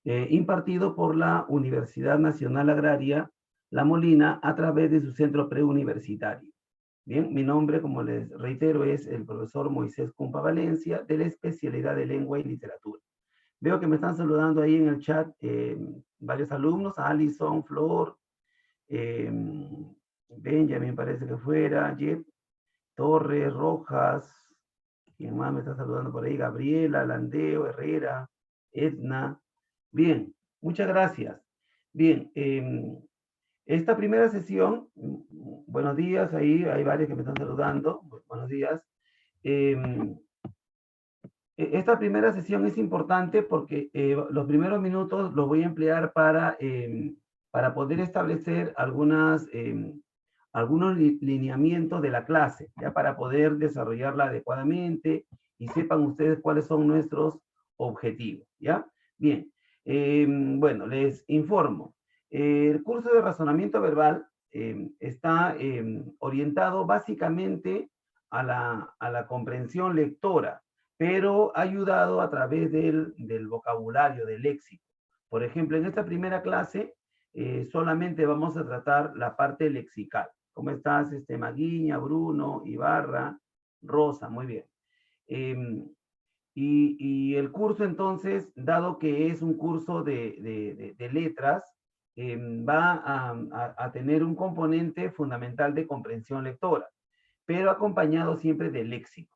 impartido por la Universidad Nacional Agraria La Molina a través de su centro preuniversitario. Bien, mi nombre, como les reitero, es el profesor Moisés Cumpa Valencia, de la especialidad de Lengua y Literatura. Veo que me están saludando ahí en el chat varios alumnos, Alison, Flor, Benjamin parece que fuera, Jet, Torres, Rojas, ¿quién más me está saludando por ahí? Gabriela, Landeo, Herrera, Edna. Bien, muchas gracias. Bien, esta primera sesión, buenos días, ahí hay varios que me están saludando, buenos días. Esta primera sesión es importante porque los primeros minutos los voy a emplear para poder establecer algunos lineamientos de la clase, ya para poder desarrollarla adecuadamente y sepan ustedes cuáles son nuestros objetivos, ¿ya? Bien, bueno, les informo. El curso de razonamiento verbal está orientado básicamente a la comprensión lectora, pero ayudado a través del vocabulario, del léxico. Por ejemplo, en esta primera clase solamente vamos a tratar la parte lexical. ¿Cómo estás, Maguiña, Bruno, Ibarra, Rosa? Muy bien. Y el curso entonces, dado que es un curso de letras, va a tener un componente fundamental de comprensión lectora, pero acompañado siempre de léxico.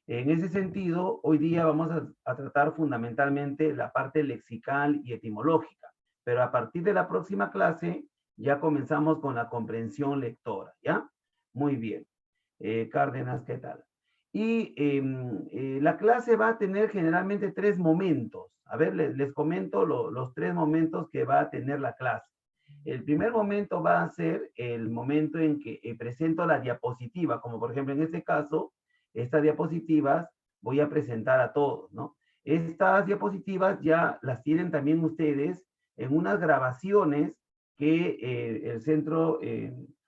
En ese sentido, hoy día vamos a tratar fundamentalmente la parte lexical y etimológica, pero a partir de la próxima clase ya comenzamos con la comprensión lectora, ¿ya? Muy bien. Cárdenas, ¿qué tal? Y la clase va a tener generalmente 3 momentos. A ver, les comento los 3 momentos que va a tener la clase. El primer momento va a ser el momento en que presento la diapositiva, como por ejemplo en este caso, estas diapositivas voy a presentar a todos, ¿no? Estas diapositivas ya las tienen también ustedes en unas grabaciones que el centro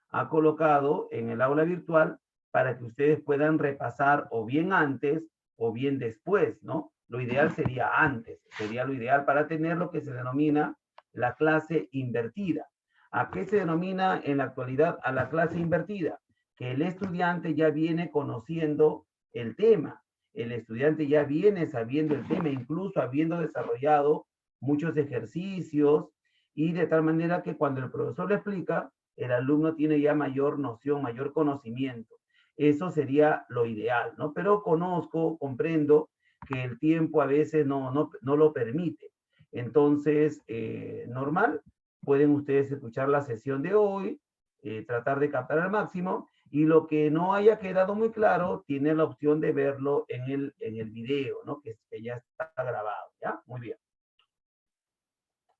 ha colocado en el aula virtual para que ustedes puedan repasar o bien antes o bien después, ¿no? Lo ideal sería antes, sería lo ideal para tener lo que se denomina la clase invertida. ¿A qué se denomina en la actualidad a la clase invertida? Que el estudiante ya viene conociendo el tema, el estudiante ya viene sabiendo el tema, incluso habiendo desarrollado muchos ejercicios, y de tal manera que cuando el profesor le explica, el alumno tiene ya mayor noción, mayor conocimiento. Eso sería lo ideal, ¿no? Pero comprendo que el tiempo a veces no lo permite. Entonces, normal, pueden ustedes escuchar la sesión de hoy, tratar de captar al máximo, y lo que no haya quedado muy claro, tiene la opción de verlo en el video, ¿no? Que ya está grabado, ¿ya? Muy bien.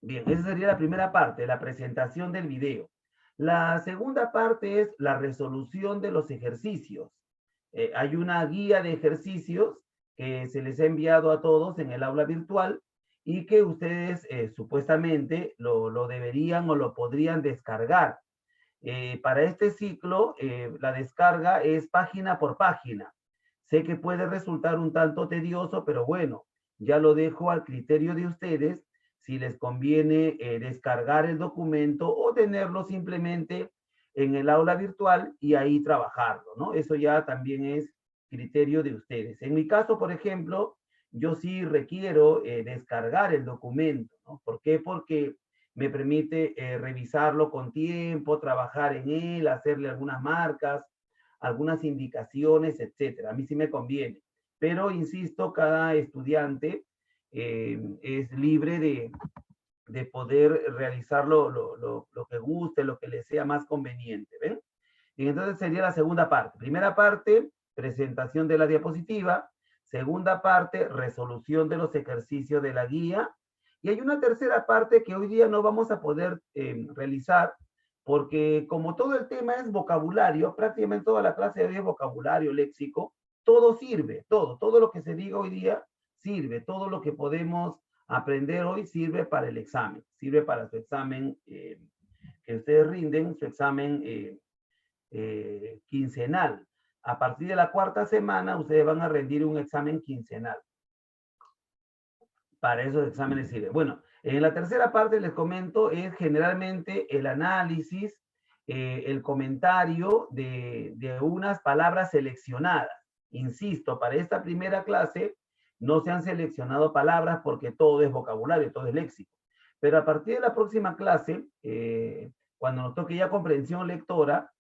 Bien, esa sería la primera parte, la presentación del video. La segunda parte es la resolución de los ejercicios. Hay una guía de ejercicios que se les ha enviado a todos en el aula virtual y que ustedes supuestamente lo deberían o lo podrían descargar. Para este ciclo, la descarga es página por página. Sé que puede resultar un tanto tedioso, pero bueno, ya lo dejo al criterio de ustedes si les conviene descargar el documento o tenerlo simplemente en el aula virtual y ahí trabajarlo, ¿no? Eso ya también es criterio de ustedes. En mi caso, por ejemplo, yo sí requiero descargar el documento, ¿no? ¿Por qué? Porque me permite revisarlo con tiempo, trabajar en él, hacerle algunas marcas, algunas indicaciones, etcétera. A mí sí me conviene. Pero, insisto, cada estudiante es libre de poder realizar lo que guste, lo que le sea más conveniente, ¿ven? Y entonces sería la segunda parte. Primera parte, presentación de la diapositiva. Segunda parte, resolución de los ejercicios de la guía. Y hay una tercera parte que hoy día no vamos a poder realizar porque como todo el tema es vocabulario, prácticamente toda la clase de hoy es vocabulario, léxico, todo sirve, todo lo que se diga hoy día sirve, todo lo que podemos aprender hoy sirve para el examen, sirve para su examen que ustedes rinden, su examen quincenal. A partir de la cuarta semana, ustedes van a rendir un examen quincenal. Para esos exámenes sirve. Bueno, En la tercera parte les comento es generalmente el análisis, el comentario de unas palabras seleccionadas. Insisto, para esta primera clase no se han seleccionado palabras porque todo es vocabulario, todo es léxico. Pero a partir de la próxima clase, cuando nos toque ya comprensión lectora,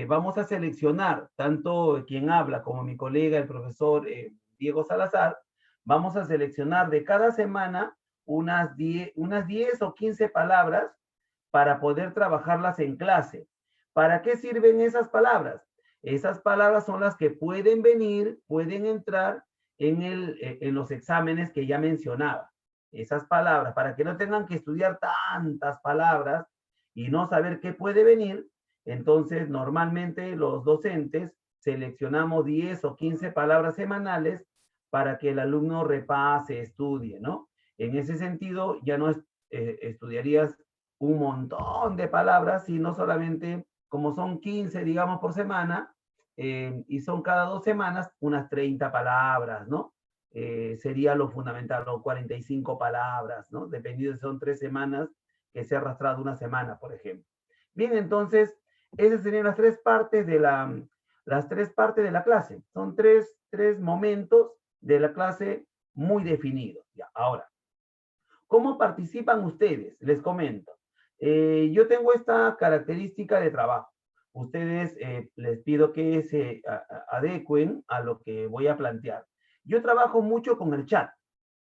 vamos a seleccionar tanto quien habla como mi colega, el profesor Diego Salazar, vamos a seleccionar de cada semana unas 10 o 15 palabras para poder trabajarlas en clase. ¿Para qué sirven esas palabras? Esas palabras son las que pueden venir, pueden entrar en los exámenes que ya mencionaba. Esas palabras, para que no tengan que estudiar tantas palabras y no saber qué puede venir, entonces normalmente los docentes seleccionamos 10 o 15 palabras semanales para que el alumno repase, estudie, ¿no? En ese sentido, ya no estudiarías un montón de palabras, sino solamente, como son 15, digamos, por semana, y son cada 2 semanas, unas 30 palabras, ¿no? Sería lo fundamental, o 45 palabras, ¿no? Dependiendo si son 3 semanas, que se ha arrastrado una semana, por ejemplo. Bien, entonces, esas serían las tres partes de la clase. Son tres momentos de la clase muy definidos. Ya, ahora, ¿cómo participan ustedes? Les comento. Yo tengo esta característica de trabajo. Ustedes les pido que se adecuen a lo que voy a plantear. Yo trabajo mucho con el chat.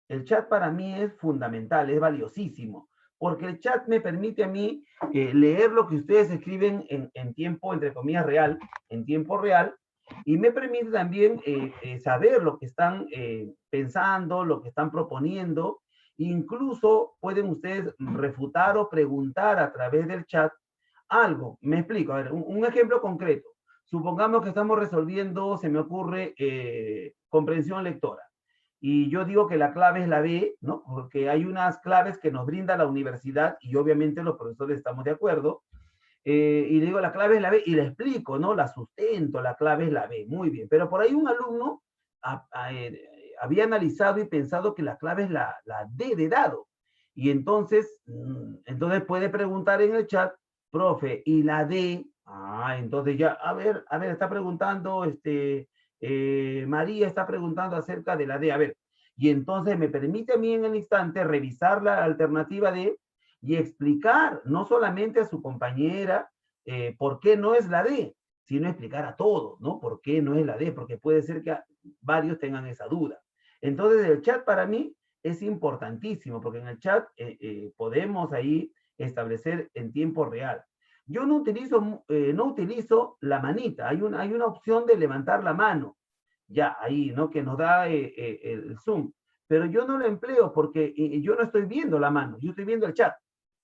El chat para mí es fundamental, es valiosísimo, porque el chat me permite a mí leer lo que ustedes escriben en tiempo, entre comillas, real, en tiempo real, y me permite también saber lo que están pensando, lo que están proponiendo. Incluso pueden ustedes refutar o preguntar a través del chat algo. Me explico, a ver, un ejemplo concreto. Supongamos que estamos resolviendo, se me ocurre, comprensión lectora. Y yo digo que la clave es la B, ¿no? Porque hay unas claves que nos brinda la universidad y obviamente los profesores estamos de acuerdo. Y le digo, la clave es la B y le explico, ¿no? La sustento, la clave es la B, muy bien. Pero por ahí un alumno había analizado y pensado que la clave es la D de dado. Y entonces puede preguntar en el chat, profe, ¿y la D? Entonces ya, a ver, está preguntando, María está preguntando acerca de la D, a ver. Y entonces me permite a mí en el instante revisar la alternativa D y explicar no solamente a su compañera por qué no es la D, sino explicar a todos, ¿no? ¿Por qué no es la D? Porque puede ser que varios tengan esa duda. Entonces el chat para mí es importantísimo, porque en el chat podemos ahí establecer en tiempo real. Yo no utilizo la manita, hay una opción de levantar la mano, ya ahí, ¿no? Que nos da el Zoom, pero yo no lo empleo porque yo no estoy viendo la mano, yo estoy viendo el chat.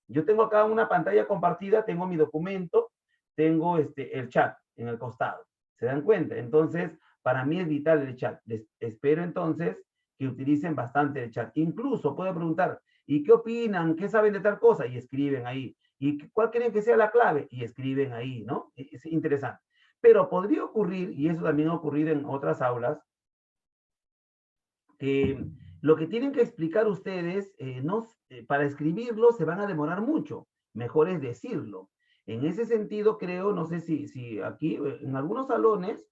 Yo tengo acá una pantalla compartida, tengo mi documento, tengo el chat en el costado. ¿Se dan cuenta? Entonces, para mí es vital el chat. Les espero entonces que utilicen bastante el chat. Incluso puedo preguntar, ¿y qué opinan? ¿Qué saben de tal cosa? Y escriben ahí. ¿Y cuál creen que sea la clave? Y escriben ahí, ¿no? Es interesante. Pero podría ocurrir, y eso también ha ocurrido en otras aulas, que lo que tienen que explicar ustedes, para escribirlo se van a demorar mucho. Mejor es decirlo. En ese sentido, creo, no sé si aquí, en algunos salones,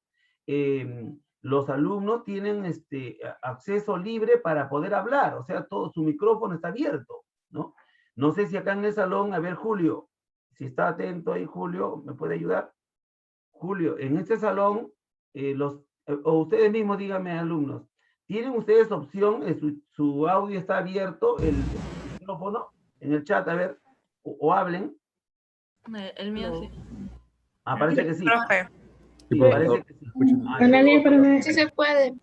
los alumnos tienen acceso libre para poder hablar, o sea, todo su micrófono está abierto, ¿no? No sé si acá en el salón, a ver, Julio, si está atento ahí, Julio, ¿me puede ayudar? Julio, en este salón, o ustedes mismos díganme, alumnos, ¿tienen ustedes opción, su audio está abierto, el micrófono, en el chat, a ver, o hablen? El mío sí. Parece que sí. Profe. Sí, parece que sí. Sí se puede.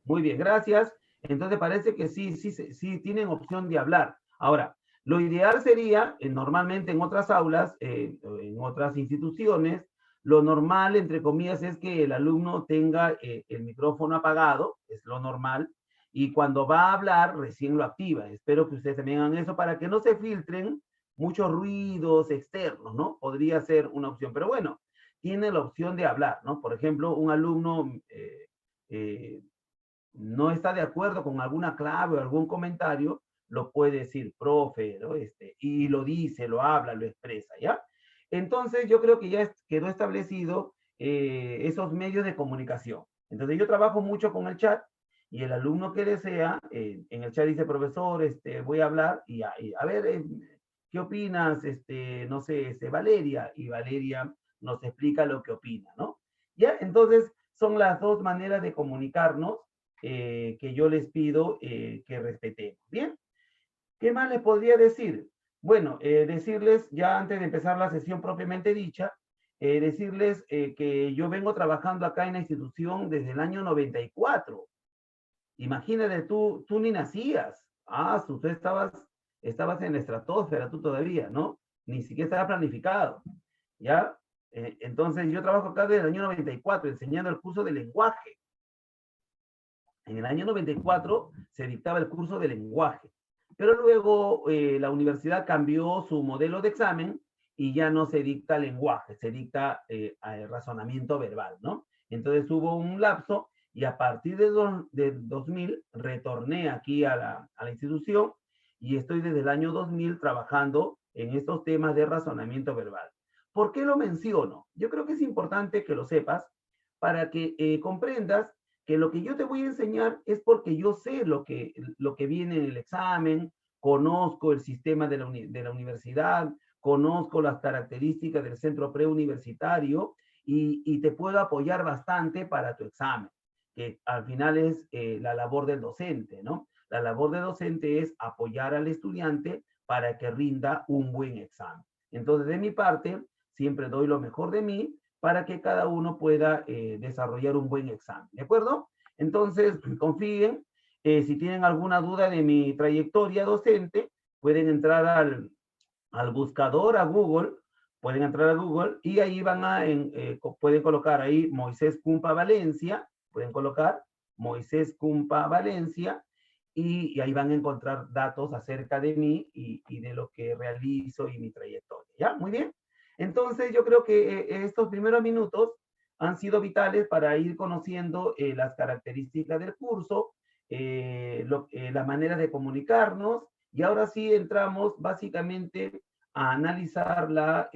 Muy bien, gracias. Entonces parece que sí tienen opción de hablar. Ahora, lo ideal sería, normalmente en otras aulas, en otras instituciones, lo normal, entre comillas, es que el alumno tenga el micrófono apagado, es lo normal, y cuando va a hablar, recién lo activa. Espero que ustedes también hagan eso para que no se filtren muchos ruidos externos, ¿no? Podría ser una opción, pero bueno, tiene la opción de hablar, ¿no? Por ejemplo, un alumno no está de acuerdo con alguna clave o algún comentario, lo puede decir profe, ¿no? Y lo dice, lo habla, lo expresa, ¿ya? Entonces yo creo que ya quedó establecido esos medios de comunicación. Entonces yo trabajo mucho con el chat y el alumno que desea, en el chat dice, profesor, voy a hablar y a ver, ¿qué opinas? No sé, Valeria, y Valeria nos explica lo que opina, ¿no? ¿Ya? Entonces son las dos maneras de comunicarnos que yo les pido que respetemos. ¿Bien? ¿Qué más les podría decir? Bueno, decirles, ya antes de empezar la sesión propiamente dicha, decirles que yo vengo trabajando acá en la institución desde el año 94. Imagínate, tú ni nacías. Ah, tú estabas en la estratosfera, tú todavía, ¿no? Ni siquiera estaba planificado, ¿ya? Entonces, yo trabajo acá desde el año 94 enseñando el curso de lenguaje. En el año 94 se dictaba el curso de lenguaje, pero luego la universidad cambió su modelo de examen y ya no se dicta lenguaje, se dicta razonamiento verbal, ¿no? Entonces hubo un lapso y a partir de 2000 retorné aquí a la institución y estoy desde el año 2000 trabajando en estos temas de razonamiento verbal. ¿Por qué lo menciono? Yo creo que es importante que lo sepas para que comprendas que lo que yo te voy a enseñar es porque yo sé lo que viene en el examen, conozco el sistema de la universidad, conozco las características del centro preuniversitario y te puedo apoyar bastante para tu examen, que al final es la labor del docente, ¿no? La labor del docente es apoyar al estudiante para que rinda un buen examen. Entonces, de mi parte, siempre doy lo mejor de mí para que cada uno pueda desarrollar un buen examen, ¿de acuerdo? Entonces, confíen, si tienen alguna duda de mi trayectoria docente, pueden entrar al buscador, a Google, pueden entrar a Google y ahí pueden colocar ahí Moisés Cumpa Valencia, pueden colocar Moisés Cumpa Valencia y ahí van a encontrar datos acerca de mí y de lo que realizo y mi trayectoria, ¿ya? Muy bien. Entonces, yo creo que estos primeros minutos han sido vitales para ir conociendo las características del curso, la manera de comunicarnos, y ahora sí entramos básicamente a analizar la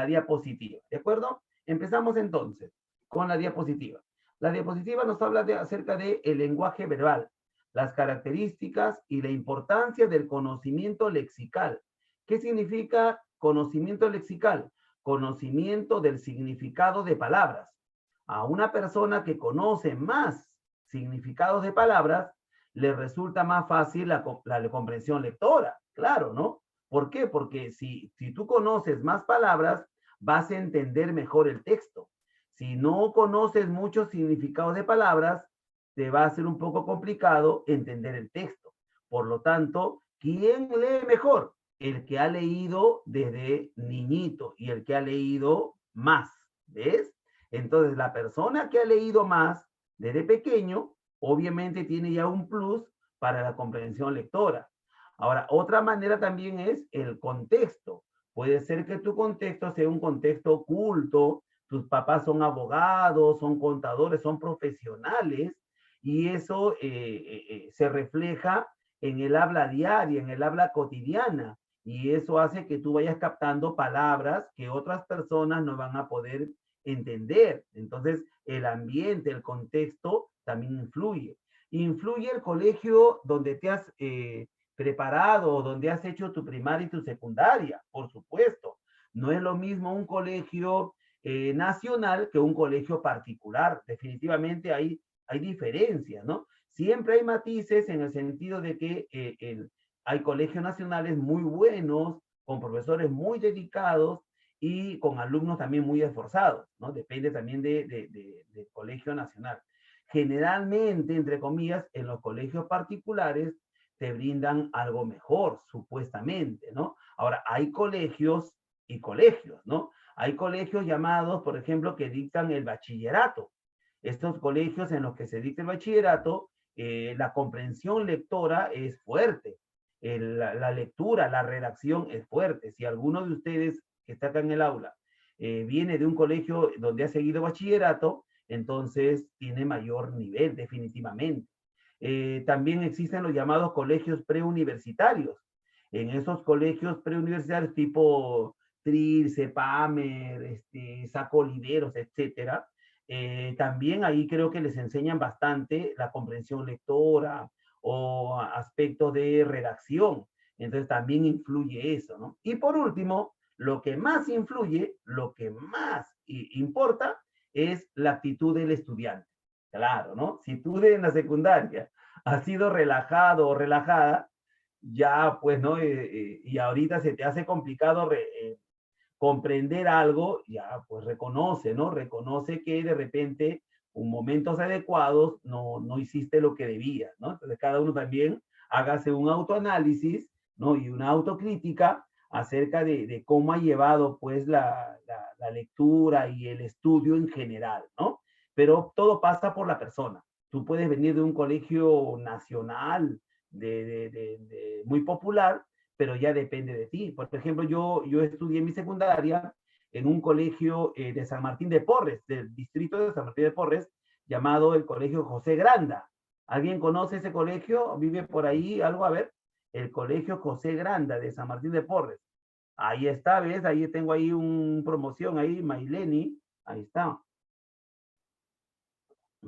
diapositiva, ¿de acuerdo? Empezamos entonces con la diapositiva. La diapositiva nos habla acerca del lenguaje verbal, las características y la importancia del conocimiento lexical. ¿Qué significa conocimiento lexical? Conocimiento del significado de palabras. A una persona que conoce más significados de palabras, le resulta más fácil la comprensión lectora, claro, ¿no? ¿Por qué? Porque si tú conoces más palabras, vas a entender mejor el texto. Si no conoces muchos significados de palabras, te va a ser un poco complicado entender el texto. Por lo tanto, ¿quién lee mejor? El que ha leído desde niñito y el que ha leído más, ¿ves? Entonces, la persona que ha leído más desde pequeño, obviamente tiene ya un plus para la comprensión lectora. Ahora, otra manera también es el contexto. Puede ser que tu contexto sea un contexto oculto, tus papás son abogados, son contadores, son profesionales, y eso se refleja en el habla diaria, en el habla cotidiana, y eso hace que tú vayas captando palabras que otras personas no van a poder entender. Entonces, el ambiente, el contexto también influye. Influye el colegio donde te has preparado, donde has hecho tu primaria y tu secundaria, por supuesto. No es lo mismo un colegio nacional que un colegio particular. Definitivamente hay diferencias, ¿no? Siempre hay matices en el sentido de que hay colegios nacionales muy buenos, con profesores muy dedicados y con alumnos también muy esforzados, ¿no? Depende también del colegio nacional. Generalmente, entre comillas, en los colegios particulares te brindan algo mejor, supuestamente, ¿no? Ahora, hay colegios y colegios, ¿no? Hay colegios llamados, por ejemplo, que dictan el bachillerato. Estos colegios en los que se dicta el bachillerato, la comprensión lectora es fuerte. La lectura, la redacción es fuerte. Si alguno de ustedes que está acá en el aula viene de un colegio donde ha seguido bachillerato, entonces tiene mayor nivel, definitivamente. También existen los llamados colegios preuniversitarios. En esos colegios preuniversitarios tipo TRIL, CEPAMER, Saco Oliveros, etcétera, también ahí creo que les enseñan bastante la comprensión lectora o aspectos de redacción. Entonces también influye eso, ¿no? Y por último, lo que más influye, lo que más importa, es la actitud del estudiante. Claro, ¿no? Si tú en la secundaria has sido relajado o relajada, ya pues, ¿no? Y ahorita se te hace complicado comprender algo, ya pues reconoce, ¿no? Reconoce que de repente en momentos adecuados no hiciste lo que debías, ¿no? Entonces cada uno también hágase un autoanálisis, ¿no? Y una autocrítica acerca de cómo ha llevado pues la lectura y el estudio en general, ¿no? Pero todo pasa por la persona. Tú puedes venir de un colegio nacional, muy popular, pero ya depende de ti. Por ejemplo, yo estudié mi secundaria en un colegio de San Martín de Porres, del distrito de San Martín de Porres, llamado el Colegio José Granda. ¿Alguien conoce ese colegio? ¿Vive por ahí algo? A ver, el Colegio José Granda de San Martín de Porres. Ahí está, ¿ves? Ahí tengo ahí una promoción, ahí, Maileni, ahí está.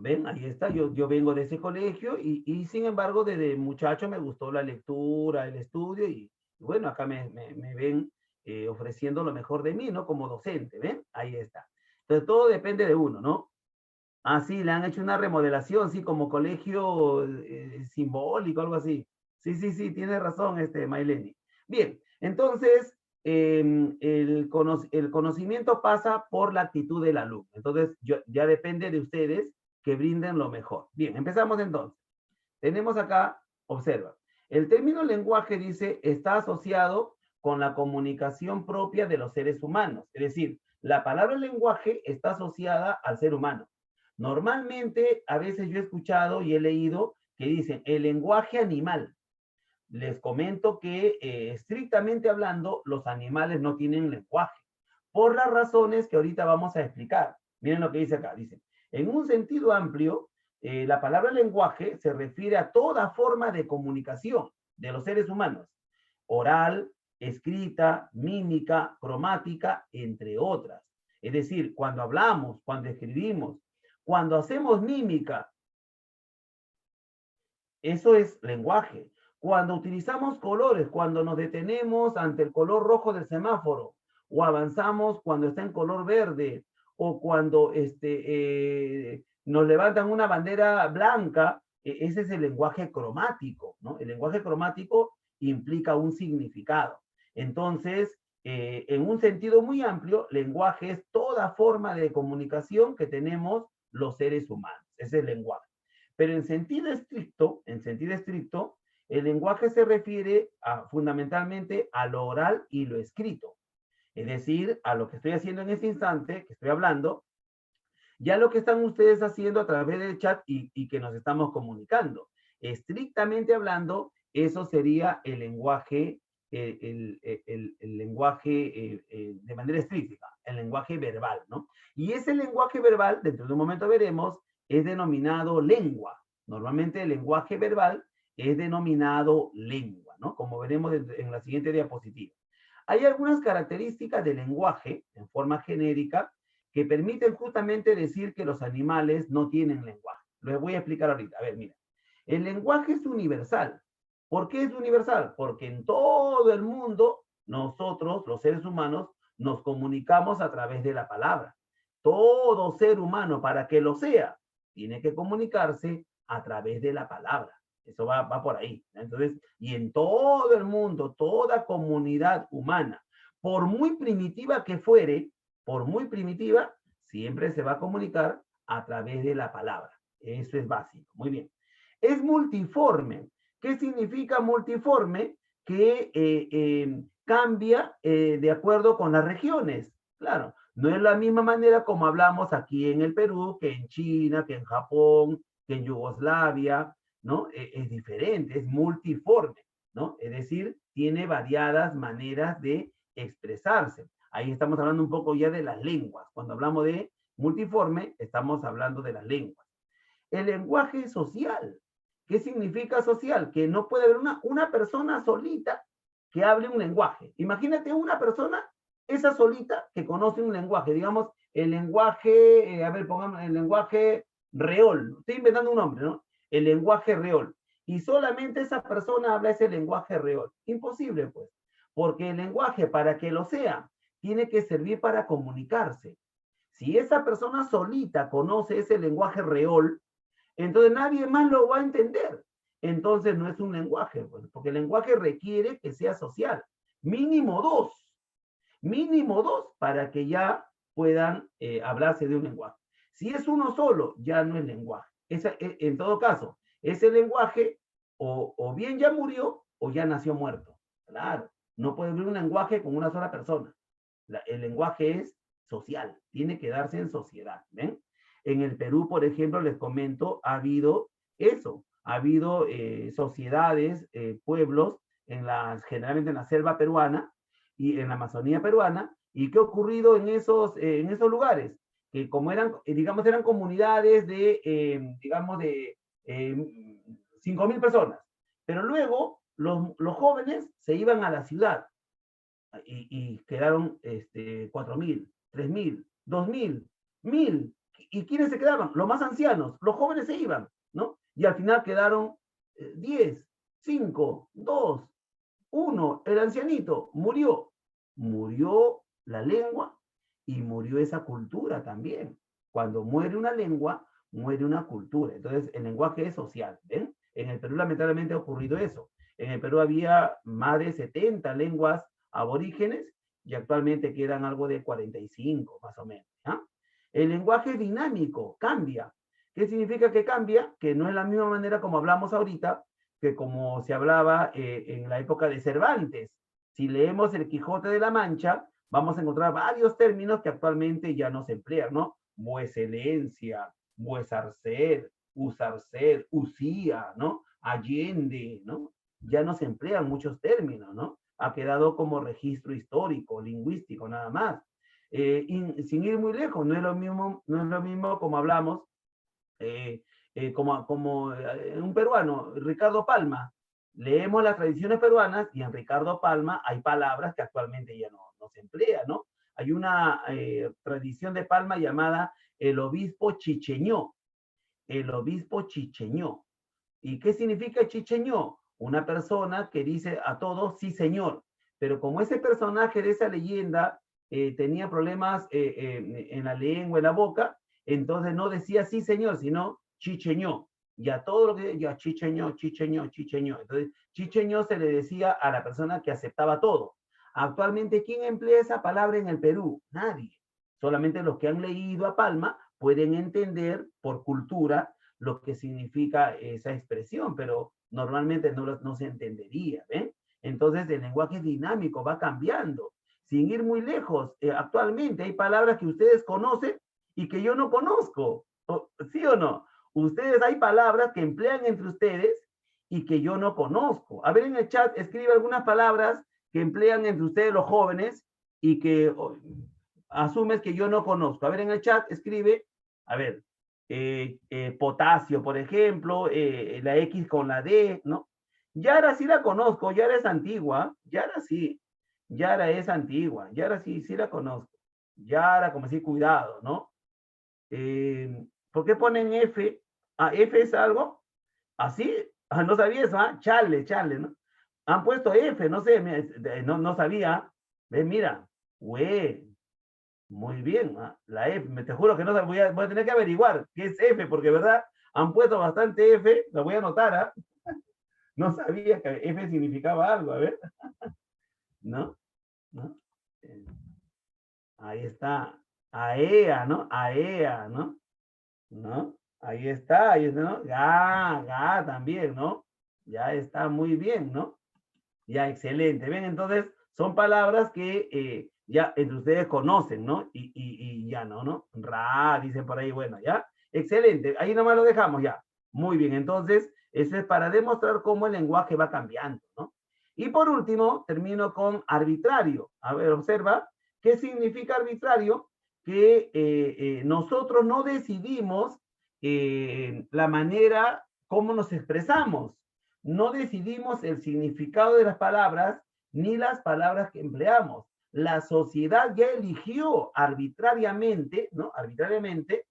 ¿Ven? Ahí está, yo vengo de ese colegio y sin embargo desde muchacho me gustó la lectura, el estudio y bueno, acá me ven ofreciendo lo mejor de mí, ¿no? Como docente, ¿ven? Ahí está. Entonces todo depende de uno, ¿no? Ah, sí, le han hecho una remodelación, sí, como colegio simbólico, algo así. Sí, sí, sí, tiene razón, Maileni. Bien, entonces, el conocimiento pasa por la actitud del alumno. Entonces, ya depende de ustedes que brinden lo mejor. Bien, empezamos entonces. Tenemos acá, observa, el término lenguaje dice, está asociado con la comunicación propia de los seres humanos. Es decir, la palabra lenguaje está asociada al ser humano. Normalmente, a veces yo he escuchado y he leído que dicen el lenguaje animal. Les comento que estrictamente hablando, los animales no tienen lenguaje, por las razones que ahorita vamos a explicar. Miren lo que dice acá, dice, en un sentido amplio, la palabra lenguaje se refiere a toda forma de comunicación de los seres humanos, oral, escrita, mímica, cromática, entre otras. Es decir, cuando hablamos, cuando escribimos, cuando hacemos mímica, eso es lenguaje. Cuando utilizamos colores, cuando nos detenemos ante el color rojo del semáforo, o avanzamos cuando está en color verde, o cuando nos levantan una bandera blanca, ese es el lenguaje cromático, ¿no? El lenguaje cromático implica un significado. Entonces, en un sentido muy amplio, lenguaje es toda forma de comunicación que tenemos los seres humanos. Ese es el lenguaje. Pero en sentido estricto, el lenguaje se refiere fundamentalmente a lo oral y lo escrito. Es decir, a lo que estoy haciendo en este instante, que estoy hablando, ya lo que están ustedes haciendo a través del chat y que nos estamos comunicando. Estrictamente hablando, eso sería el lenguaje, el lenguaje de manera estricta, el lenguaje verbal, ¿no? Y ese lenguaje verbal, dentro de un momento veremos, es denominado lengua. Normalmente el lenguaje verbal es denominado lengua, ¿no? Como veremos en la siguiente diapositiva. Hay algunas características del lenguaje, en forma genérica, que permiten justamente decir que los animales no tienen lenguaje. Lo voy a explicar ahorita. A ver, mira. El lenguaje es universal. ¿Por qué es universal? Porque en todo el mundo, nosotros, los seres humanos, nos comunicamos a través de la palabra. Todo ser humano, para que lo sea, tiene que comunicarse a través de la palabra. Eso va por ahí. Entonces, y en todo el mundo, toda comunidad humana, por muy primitiva que fuere, por muy primitiva, siempre se va a comunicar a través de la palabra. Eso es básico. Muy bien. Es multiforme. ¿Qué significa multiforme? Que cambia de acuerdo con las regiones. Claro, no es la misma manera como hablamos aquí en el Perú, que en China, que en Japón, que en Yugoslavia, ¿no? Es diferente, es multiforme, ¿no? Es decir, tiene variadas maneras de expresarse. Ahí estamos hablando un poco ya de las lenguas. Cuando hablamos de multiforme, estamos hablando de las lenguas. El lenguaje social. ¿Qué significa social? Que no puede haber una persona solita que hable un lenguaje. Imagínate una persona, esa solita, que conoce un lenguaje, digamos, el lenguaje, a ver, pongamos el lenguaje reol. Estoy inventando un nombre, ¿no? El lenguaje reol. Y solamente esa persona habla ese lenguaje reol. Imposible, pues. Porque el lenguaje, para que lo sea, tiene que servir para comunicarse. Si esa persona solita conoce ese lenguaje reol, entonces nadie más lo va a entender. Entonces no es un lenguaje, pues, porque el lenguaje requiere que sea social. Mínimo dos para que ya puedan hablarse de un lenguaje. Si es uno solo, ya no es lenguaje. En todo caso, ese lenguaje o bien ya murió o ya nació muerto. Claro, no puede haber un lenguaje con una sola persona. El lenguaje es social, tiene que darse en sociedad. ¿Ven? En el Perú, por ejemplo, les comento, ha habido eso, ha habido sociedades, pueblos, generalmente en la selva peruana y en la Amazonía peruana. ¿Y qué ha ocurrido en esos lugares? Que como eran, digamos, eran comunidades de, digamos, de 5.000 personas. Pero luego los jóvenes se iban a la ciudad y quedaron 4.000, 3.000, 2.000, 1.000. ¿Y quiénes se quedaban? Los más ancianos. Los jóvenes se iban, ¿no? Y al final quedaron 10, 5, 2, 1. El ancianito murió. Murió la lengua y murió esa cultura también. Cuando muere una lengua, muere una cultura. Entonces, el lenguaje es social, ¿ven? En el Perú, lamentablemente, ha ocurrido eso. En el Perú había más de 70 lenguas aborígenes y actualmente quedan algo de 45, más o menos. ¿Ah? El lenguaje dinámico cambia. ¿Qué significa que cambia? Que no es la misma manera como hablamos ahorita, que como se hablaba en la época de Cervantes. Si leemos el Quijote de la Mancha, vamos a encontrar varios términos que actualmente ya no se emplean, ¿no? Vueselencia, vuesarced, usarced, usía, ¿no? Allende, ¿no? Ya no se emplean muchos términos, ¿no? Ha quedado como registro histórico, lingüístico, nada más. Sin ir muy lejos, no es lo mismo como hablamos, como un peruano, Ricardo Palma. Leemos las tradiciones peruanas y en Ricardo Palma hay palabras que actualmente ya no se emplean, ¿no? Hay una tradición de Palma llamada el obispo chicheñó. El obispo chicheñó. ¿Y qué significa chicheñó? Una persona que dice a todos sí señor, pero como ese personaje de esa leyenda tenía problemas en la lengua, en la boca, entonces no decía sí señor, sino chicheñó. Y a todo lo que ya chicheñó, chicheñó, chicheñó. Entonces, chicheñó se le decía a la persona que aceptaba todo. Actualmente, ¿quién emplea esa palabra en el Perú? Nadie. Solamente los que han leído a Palma pueden entender por cultura lo que significa esa expresión, pero normalmente no se entendería, ¿ven? Entonces el lenguaje es dinámico, va cambiando. Sin ir muy lejos, actualmente hay palabras que ustedes conocen y que yo no conozco, ¿sí o no? Ustedes hay palabras que emplean entre ustedes y que yo no conozco. A ver, en el chat escribe algunas palabras que emplean entre ustedes los jóvenes y que asumes que yo no conozco. A ver, en el chat escribe, a ver, potasio, por ejemplo, la X con la D, ¿no? Yara sí la conozco, Yara es antigua, Yara sí, Yara es antigua, Yara sí la conozco. Yara, como decir, cuidado, ¿no? ¿Por qué ponen F? Ah, F es algo, así, no sabía eso, ¿ah? Chale, ¿no? Han puesto F, no sé, no sabía. Ven, mira, güey, muy bien, ¿eh? La F, te juro que no voy a tener que averiguar qué es F, porque verdad, han puesto bastante F, lo voy a anotar, ¿eh? No sabía que F significaba algo, a ver. ¿No? Ahí está. AEA, ¿no? AEA, ¿no? ¿No? Ahí está, ¿no? GA también, ¿no? Ya está muy bien, ¿no? Ya, excelente. Ven, entonces, son palabras que ya entre ustedes conocen, ¿no? Y ya ¿no? Ra, dicen por ahí, bueno, ya. Excelente, ahí nomás lo dejamos ya. Muy bien, entonces, eso es para demostrar cómo el lenguaje va cambiando, ¿no? Y por último, termino con arbitrario. A ver, observa, ¿qué significa arbitrario? Que nosotros no decidimos la manera cómo nos expresamos. No decidimos el significado de las palabras ni las palabras que empleamos. La sociedad ya eligió arbitrariamente, ¿no? Arbitrariamente,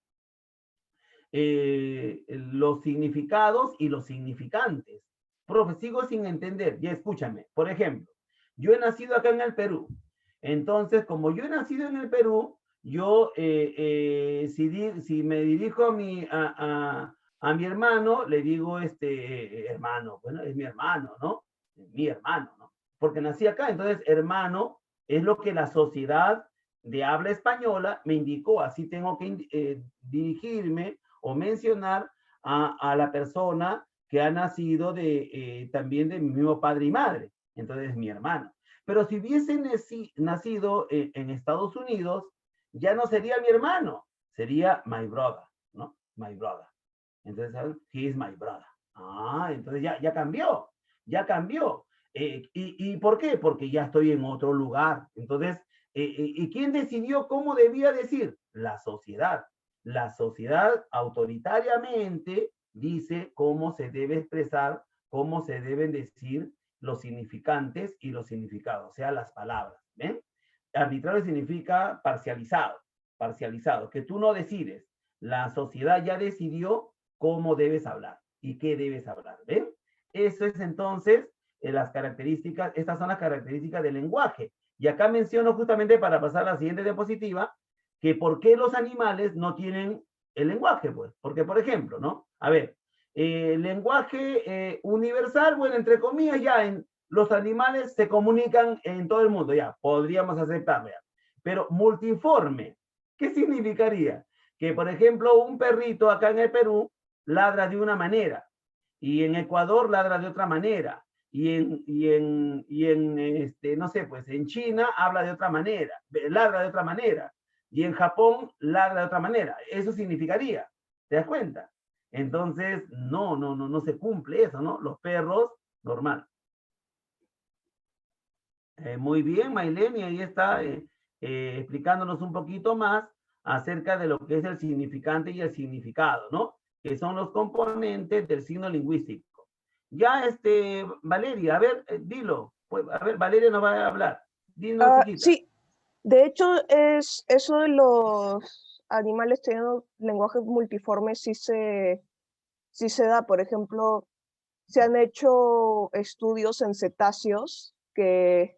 los significados y los significantes. Profe, sigo sin entender. Ya escúchame. Por ejemplo, yo he nacido acá en el Perú. Entonces, como yo he nacido en el Perú, yo, si me dirijo a mi hermano, le digo, hermano, bueno, es mi hermano, ¿no? Mi hermano, ¿no? Porque nací acá, entonces, hermano es lo que la sociedad de habla española me indicó, así tengo que dirigirme o mencionar a la persona que ha nacido también de mi mismo padre y madre, entonces mi hermano. Pero si hubiese nacido en Estados Unidos, ya no sería mi hermano, sería my brother, ¿no? My brother. Entonces, he is my brother. Ah, entonces ya cambió, ya cambió. ¿Y por qué? Porque ya estoy en otro lugar. Entonces, ¿y quién decidió cómo debía decir? La sociedad. La sociedad autoritariamente dice cómo se debe expresar, cómo se deben decir los significantes y los significados, o sea, las palabras. ¿Ven? Arbitrario significa parcializado, parcializado, que tú no decides. La sociedad ya decidió cómo debes hablar y qué debes hablar. ¿Ven? Eso es entonces las características, estas son las características del lenguaje. Y acá menciono justamente para pasar a la siguiente diapositiva, que por qué los animales no tienen el lenguaje, pues. Porque, por ejemplo, ¿no? A ver, lenguaje universal, bueno, entre comillas, ya los animales se comunican en todo el mundo, ya, podríamos aceptarlo ya. Pero multiforme, ¿qué significaría? Que, por ejemplo, un perrito acá en el Perú ladra de una manera, y en Ecuador ladra de otra manera, no sé, pues en China habla de otra manera, ladra de otra manera, y en Japón ladra de otra manera. Eso significaría, ¿te das cuenta? Entonces, no se cumple eso, ¿no? Los perros, normal. Muy bien, Maylene, y ahí está explicándonos un poquito más acerca de lo que es el significante y el significado, ¿no? Que son los componentes del signo lingüístico. Ya, Valeria, a ver, dilo. Pues, a ver, Valeria nos va a hablar. Dinos, chiquita. Sí, de hecho, es eso de los animales teniendo lenguaje multiforme sí se da. Por ejemplo, se han hecho estudios en cetáceos que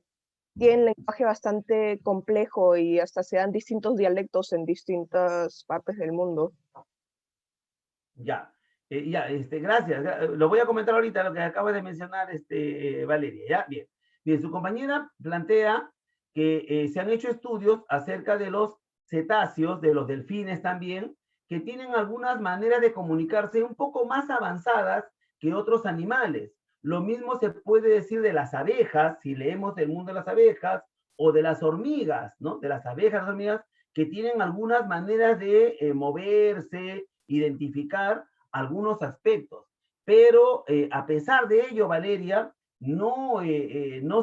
tienen lenguaje bastante complejo y hasta se dan distintos dialectos en distintas partes del mundo. Ya, gracias. Lo voy a comentar ahorita, lo que acaba de mencionar Valeria, ¿ya? Bien. Bien, su compañera plantea que se han hecho estudios acerca de los cetáceos, de los delfines también, que tienen algunas maneras de comunicarse un poco más avanzadas que otros animales. Lo mismo se puede decir de las abejas, si leemos El mundo de las abejas, o de las hormigas, ¿no? De las abejas, las hormigas, que tienen algunas maneras de moverse, identificar algunos aspectos. Pero a pesar de ello, Valeria, no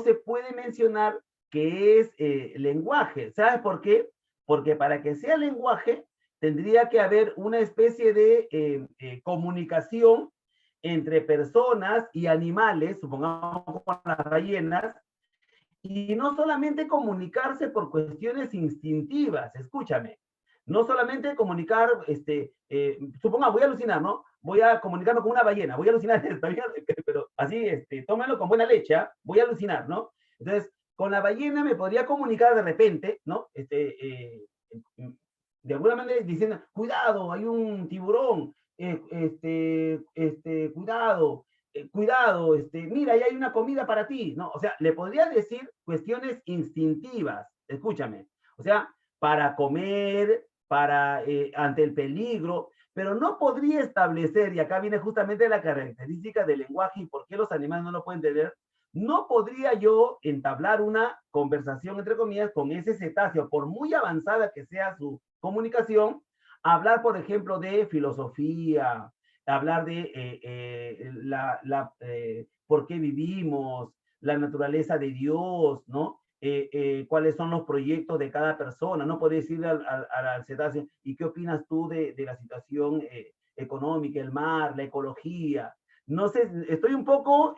se puede mencionar que es lenguaje. ¿Sabes por qué? Porque para que sea lenguaje, tendría que haber una especie de comunicación entre personas y animales, supongamos con las ballenas, y no solamente comunicarse por cuestiones instintivas, escúchame, no solamente comunicar, suponga, voy a alucinar, ¿no? Voy a comunicarme con una ballena, voy a alucinar, está bien, pero así, tómenlo con buena leche, ¿eh? Voy a alucinar, ¿no? Entonces, con la ballena me podría comunicar de repente, ¿no? De alguna manera diciendo, cuidado, hay un tiburón, cuidado, cuidado, mira, ya hay una comida para ti, ¿no? O sea, le podría decir cuestiones instintivas, escúchame, o sea, para comer, ante el peligro, pero no podría establecer, y acá viene justamente la característica del lenguaje y por qué los animales no lo pueden tener, no podría yo entablar una conversación, entre comillas, con ese cetáceo, por muy avanzada que sea su comunicación, hablar, por ejemplo, de filosofía, hablar de por qué vivimos, la naturaleza de Dios, ¿no? Cuáles son los proyectos de cada persona, no puedes decirle al cetáceo, ¿y qué opinas tú de la situación económica, el mar, la ecología. No sé, estoy un poco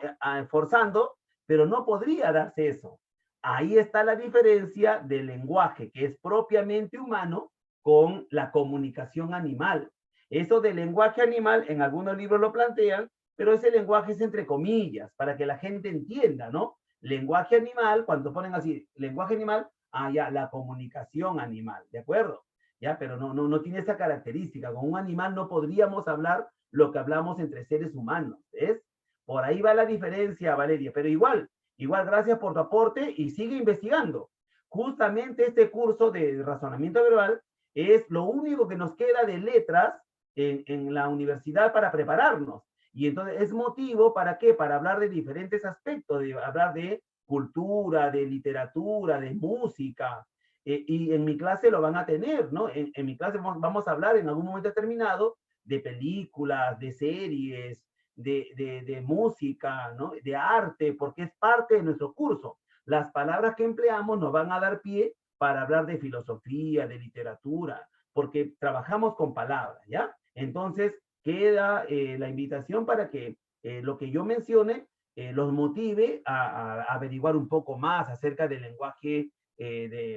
forzando, pero no podría darse eso. Ahí está la diferencia del lenguaje, que es propiamente humano, con la comunicación animal. Eso del lenguaje animal, en algunos libros lo plantean, pero ese lenguaje es entre comillas, para que la gente entienda, ¿no? Lenguaje animal, cuando ponen así, lenguaje animal, ya, la comunicación animal, ¿de acuerdo? Ya, pero no tiene esa característica. Con un animal no podríamos hablar lo que hablamos entre seres humanos, ¿ves? Por ahí va la diferencia, Valeria, pero igual, gracias por tu aporte y sigue investigando. Justamente este curso de razonamiento verbal es lo único que nos queda de letras en la universidad para prepararnos. Y entonces es motivo para qué? Para hablar de diferentes aspectos, de hablar de cultura, de literatura, de música. Y en mi clase lo van a tener, ¿no? En mi clase vamos a hablar en algún momento determinado de películas, de series, de música, ¿no? De arte, porque es parte de nuestro curso. Las palabras que empleamos nos van a dar pie para hablar de filosofía, de literatura, porque trabajamos con palabras, ¿ya? Entonces, queda la invitación para que lo que yo mencione los motive a averiguar un poco más acerca del lenguaje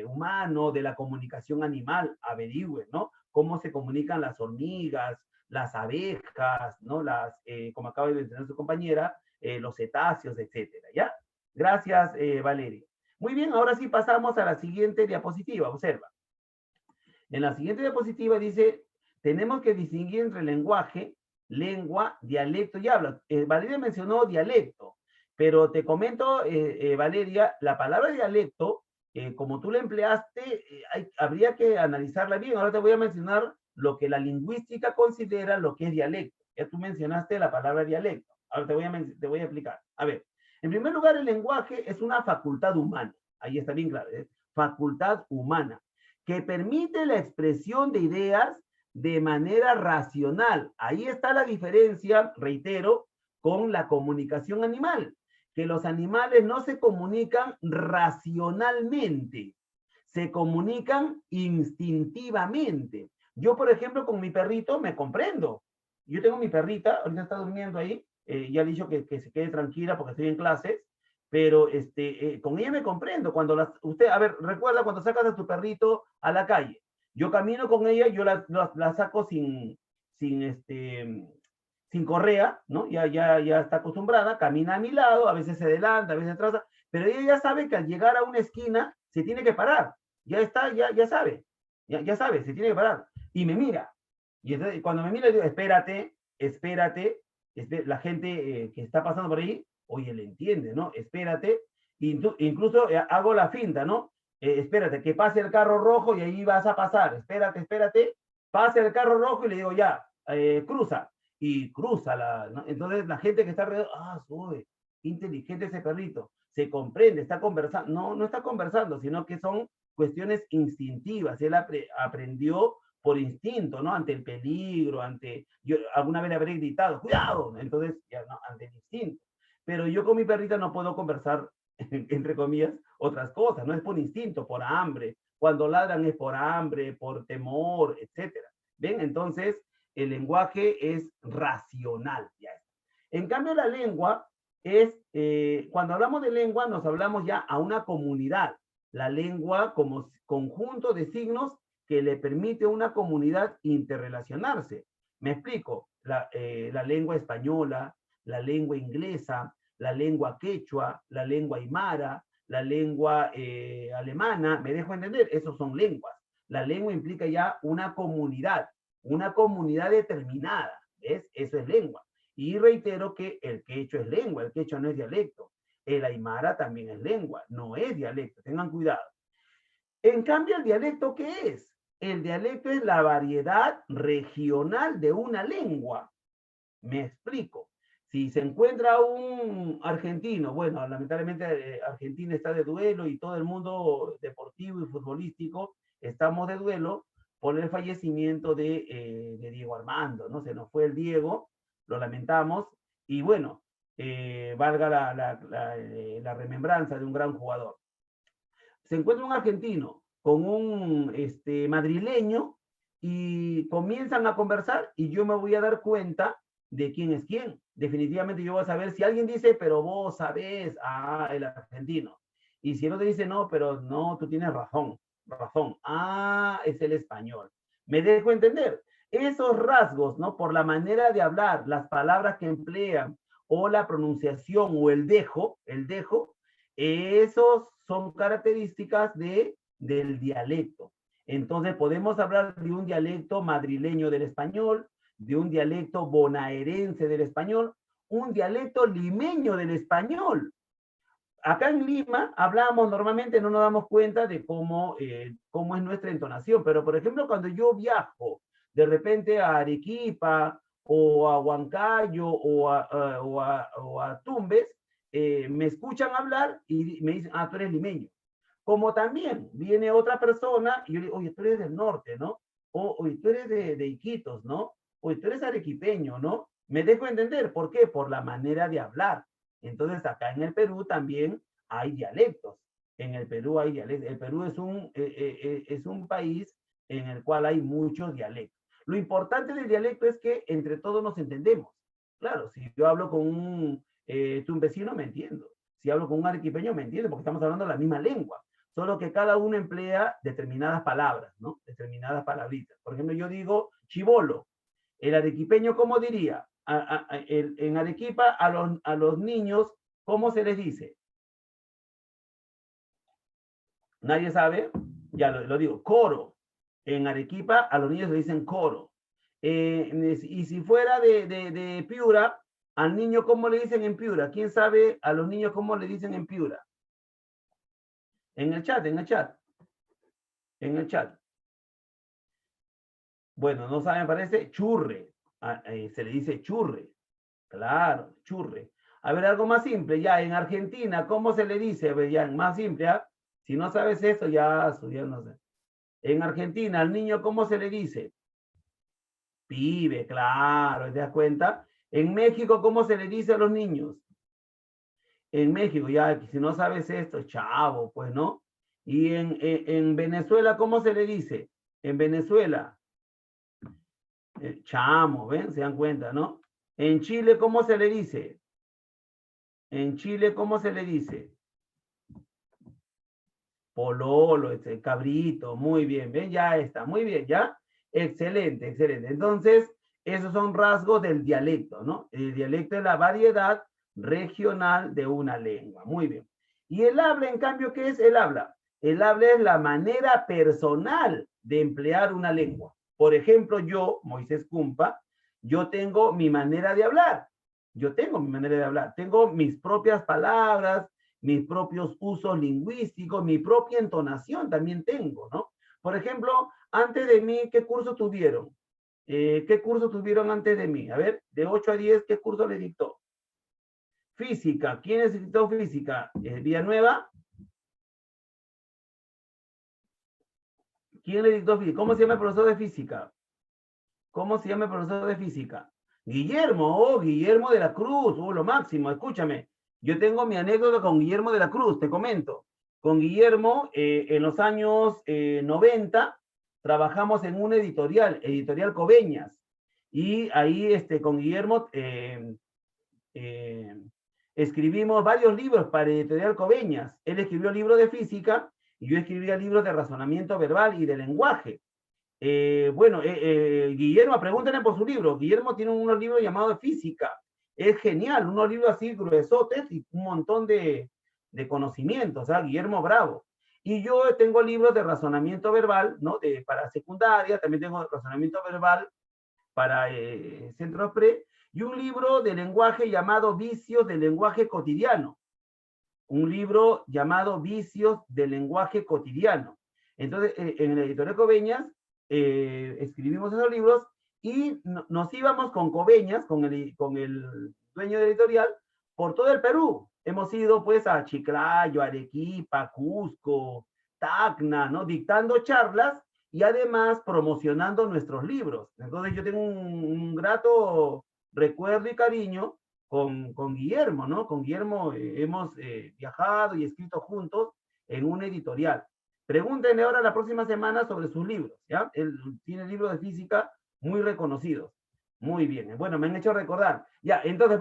humano, de la comunicación animal, averigüen, ¿no? Cómo se comunican las hormigas, las abejas, ¿no? Como acaba de mencionar su compañera, los cetáceos, etcétera, ¿ya? Gracias, Valeria. Muy bien, ahora sí pasamos a la siguiente diapositiva, observa. En la siguiente diapositiva dice, tenemos que distinguir entre lenguaje, lengua, dialecto y habla. Valeria mencionó dialecto, pero te comento, Valeria, la palabra dialecto, como tú la empleaste, habría que analizarla bien. Ahora te voy a mencionar lo que la lingüística considera lo que es dialecto. Ya tú mencionaste la palabra dialecto. Ahora te voy a explicar. A ver, en primer lugar, el lenguaje es una facultad humana. Ahí está bien claro, ¿eh? Facultad humana, que permite la expresión de ideas de manera racional. Ahí está la diferencia, reitero, con la comunicación animal, que los animales no se comunican racionalmente, se comunican instintivamente. Yo, por ejemplo, con mi perrito me comprendo. Yo tengo mi perrita, ahorita está durmiendo ahí, ya le he dicho que se quede tranquila porque estoy en clases, pero con ella me comprendo. Cuando usted, a ver, recuerda cuando sacas a tu perrito a la calle, yo camino con ella, yo la saco sin correa, ¿no? Ya está acostumbrada, camina a mi lado, a veces se adelanta, a veces atrasa, pero ella ya sabe que al llegar a una esquina se tiene que parar. Ya está, ya sabe, ya sabe, se tiene que parar. Y me mira. Y entonces, cuando me mira, digo, espérate, la gente que está pasando por ahí, oye, le entiende, ¿no? Espérate. Incluso hago la finta, ¿no? Espérate, que pase el carro rojo y ahí vas a pasar. Espérate. Pase el carro rojo y le digo, ya, cruza. Y cruza, ¿no? Entonces la gente que está alrededor, sube, inteligente ese perrito, se comprende, está conversando. No está conversando, sino que son cuestiones instintivas. Él aprendió por instinto, ¿no? Ante el peligro, yo alguna vez le habré gritado, cuidado, entonces, ya no, ante el instinto. Pero yo con mi perrita no puedo conversar, entre comillas, otras cosas, no es por instinto, por hambre. Cuando ladran es por hambre, por temor, etcétera. ¿Ven? Entonces, el lenguaje es racional. Ya. En cambio, la lengua es, cuando hablamos de lengua, nos hablamos ya a una comunidad. La lengua como conjunto de signos que le permite a una comunidad interrelacionarse. Me explico, la lengua española, la lengua inglesa, la lengua quechua, la lengua aymara, la lengua alemana, ¿me dejo entender? Esos son lenguas. La lengua implica ya una comunidad determinada, ¿ves? Eso es lengua. Y reitero que el quechua es lengua, el quechua no es dialecto. El aymara también es lengua, no es dialecto, tengan cuidado. En cambio, ¿el dialecto qué es? El dialecto es la variedad regional de una lengua. Me explico. Si se encuentra un argentino, bueno, lamentablemente Argentina está de duelo y todo el mundo deportivo y futbolístico estamos de duelo por el fallecimiento de Diego Armando, ¿no? Se nos fue el Diego, lo lamentamos, y bueno, valga la remembranza de un gran jugador. Se encuentra un argentino con un madrileño y comienzan a conversar y yo me voy a dar cuenta de quién es quién. Definitivamente yo voy a saber si alguien dice, pero vos sabés, el argentino. Y si el otro dice, no, pero no, tú tienes razón, es el español. ¿Me dejo entender? Esos rasgos, ¿no? Por la manera de hablar, las palabras que emplean, o la pronunciación, o el dejo, esos son características del dialecto. Entonces podemos hablar de un dialecto madrileño del español, de un dialecto bonaerense del español, un dialecto limeño del español. Acá en Lima hablamos normalmente, no nos damos cuenta de cómo es nuestra entonación, pero por ejemplo cuando yo viajo de repente a Arequipa o a Huancayo o a Tumbes, me escuchan hablar y me dicen, tú eres limeño. Como también viene otra persona y yo le digo, oye, tú eres del norte, ¿no? Oye, tú eres de Iquitos, ¿no? Oye, tú eres arequipeño, ¿no? Me dejo entender, ¿por qué? Por la manera de hablar. Entonces, acá en el Perú también hay dialectos. En el Perú hay dialectos. El Perú es un país en el cual hay muchos dialectos. Lo importante del dialecto es que entre todos nos entendemos. Claro, si yo hablo con un tumbesino, me entiendo. Si hablo con un arequipeño, me entiendo, porque estamos hablando la misma lengua. Solo que cada uno emplea determinadas palabras, ¿no? Determinadas palabritas. Por ejemplo, yo digo chibolo. El arequipeño, ¿cómo diría? En Arequipa, a los niños, ¿cómo se les dice? ¿Nadie sabe? Ya lo digo, coro. En Arequipa, a los niños le dicen coro. Y si fuera de Piura, al niño, ¿cómo le dicen en Piura? ¿Quién sabe a los niños cómo le dicen en Piura? En el chat. Bueno, no saben, parece churre. Se le dice churre. Claro, churre. A ver, algo más simple, ya en Argentina, ¿cómo se le dice? A ver, ya más simple, ¿ah? Si no sabes esto, ya no sé. En Argentina, al niño, ¿cómo se le dice? Pibe, claro, ¿te das cuenta? En México, ¿cómo se le dice a los niños? En México, ya, si no sabes esto, chavo, pues, ¿no? Y en Venezuela, ¿cómo se le dice? En Venezuela, chamo, ¿ven? Se dan cuenta, ¿no? En Chile, ¿cómo se le dice? En Chile, ¿cómo se le dice? Pololo, cabrito, muy bien, ¿ven? Ya está, muy bien, ¿ya? Excelente, excelente. Entonces, esos son rasgos del dialecto, ¿no? El dialecto es la variedad regional de una lengua, muy bien. Y el habla, en cambio, ¿qué es el habla? El habla es la manera personal de emplear una lengua. Por ejemplo, yo, Moisés Cumpa, yo tengo mi manera de hablar. Tengo mis propias palabras, mis propios usos lingüísticos, mi propia entonación también tengo, ¿no? Por ejemplo, antes de mí, ¿qué curso tuvieron? ¿Qué curso tuvieron antes de mí? A ver, de 8 a 10, ¿qué curso le dictó? Física. ¿Quién les dictó física? ¿Villanueva? ¿Quién le dictó física? ¿Cómo se llama el profesor de física? ¿Cómo se llama el profesor de física? Guillermo, Guillermo de la Cruz, lo máximo, escúchame. Yo tengo mi anécdota con Guillermo de la Cruz, te comento. Con Guillermo, en los años 90, trabajamos en una editorial Coveñas. Y ahí con Guillermo escribimos varios libros para editorial Coveñas. Él escribió libros de física y yo escribía libros de razonamiento verbal y de lenguaje. Guillermo, pregúntenle por su libro. Guillermo tiene unos libros llamados Física. Es genial, unos libros así gruesotes y un montón de conocimientos, ¿sabes? Guillermo Bravo. Y yo tengo libros de razonamiento verbal, ¿no? Para secundaria, también tengo razonamiento verbal para centros pre, y un libro de lenguaje llamado Vicios del lenguaje cotidiano. Un libro llamado Vicios del lenguaje cotidiano. Entonces, en el editorial Coveñas, escribimos esos libros y nos íbamos con Coveñas, con el dueño de editorial, por todo el Perú. Hemos ido pues a Chiclayo, Arequipa, Cusco, Tacna, ¿no? Dictando charlas y además promocionando nuestros libros. Entonces yo tengo un grato recuerdo y cariño con Guillermo, ¿no? Con Guillermo hemos viajado y escrito juntos en una editorial. Pregúntenle ahora la próxima semana sobre sus libros, ¿ya? Él tiene libros de física muy reconocidos. Muy bien. Bueno, me han hecho recordar. Ya, entonces,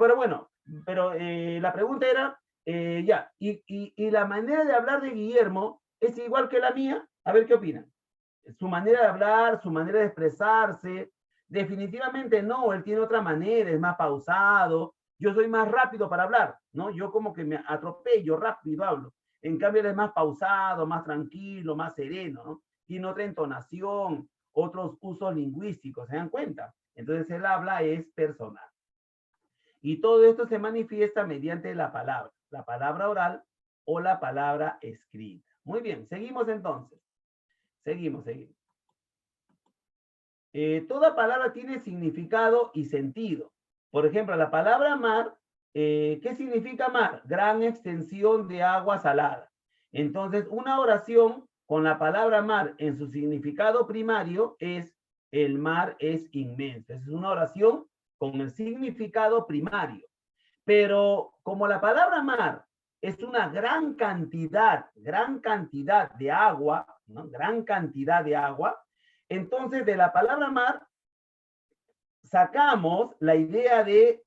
pero la pregunta era, ya, y la manera de hablar de Guillermo es igual que la mía. A ver qué opinan. Su manera de hablar, su manera de expresarse, definitivamente no, él tiene otra manera, es más pausado. Yo soy más rápido para hablar, ¿no? Yo como que me atropello, rápido hablo. En cambio, él es más pausado, más tranquilo, más sereno, ¿no? Tiene otra entonación, otros usos lingüísticos, ¿se dan cuenta? Entonces, el habla es personal. Y todo esto se manifiesta mediante la palabra oral o la palabra escrita. Muy bien, seguimos entonces. Seguimos. Toda palabra tiene significado y sentido. Por ejemplo, la palabra mar, ¿qué significa mar? Gran extensión de agua salada. Entonces, una oración con la palabra mar en su significado primario es el mar es inmenso. Es una oración con el significado primario. Pero como la palabra mar es una gran cantidad de agua, ¿no? Gran cantidad de agua, entonces de la palabra mar sacamos la idea de